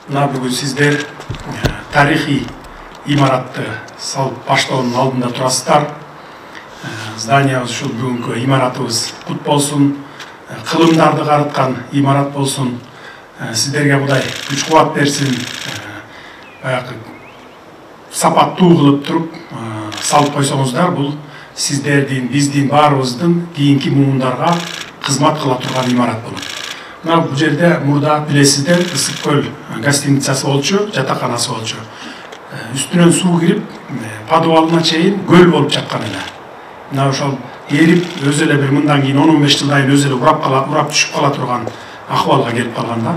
Мына бүгін сіздер тарихи имаратты салып баштаудың алдында тұрасыздар. Зданиябыз ушул бүгүнкү имаратыбыз кут болсун, кылымдарды карыткан имарат болсун. Сіздерге Кудай күч кубат берсин. Баягы сапаттуу кылып туруп салып койсоңуздар, бул сиздердин, биздин баарыбыздын кийинки муундарга кызмат кыла турган имарат болот. Мына бул жерде мурда билесиздер, Ысык көл гостиницасы болчу, жатаканасы болчу. Үстүнөн суу кирип, подвалына чейин көл болуп жаткан эле. Мына ошол эрип, өзү эле бир мындан кийин 10-15 жылдан кийин өзү эле урап түшүп кала турган акыбалга келип калган да.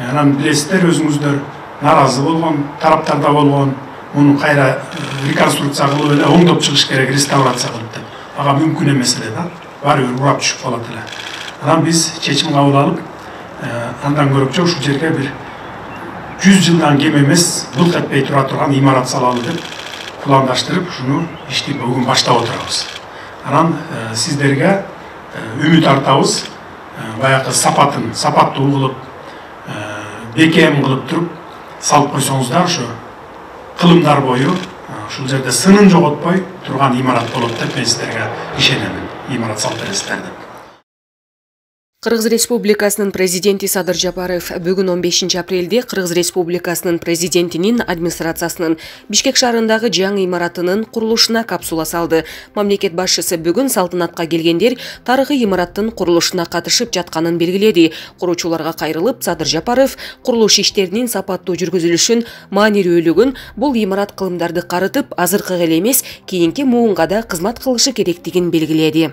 Анан билесиздер, өзүңүздөр наразы болгон тараптар да болгон. Муну кайра реконструкция кылып эле оңдоп чыгыш керек, реставрация кылып деп. Ага мүмкүн эмес эле да. Баары бир урап түшүп калат эле. Анан биз чечим кабыл алып, андан көрөкчө ушул жерге бир 100 жылдан кем эмес былк этпей тура турган имарат салалы деп пландаштырып, ушуну ишти бүгүн баштап отурабыз. Анан сиздерге үмүт артабыз, баягы сапаттуу кылып, бекем кылып туруп салып койсоңуздар, ушу кылымдар бою ушул жерде сынын жоготпой турган имарат болот деп мен сиздерге ишенемин. Имарат салып бересиздер деп. Кыргыз Республикасынын президенти Садыр Жапаров бүгүн 15 апрелде Кыргыз Республикасынын президентинин администрациясынын Бишкек шаарындагы жаңы имаратынын курулушуна капсула салды. Мамлекет башчысы бүгүн салтанатка келгендер тарыхый имараттын курулушуна катышып жатканын белгиледи. Куруучуларга кайрылып, Садыр Жапаров курулуш иштеринин сапаттуу жүргүзүлүшүн, маанилүүлүгүн, бул имарат кылымдарды карытып, азыркыга эле эмес, кийинки муунга да кызмат кылышы керектигин белгиледи.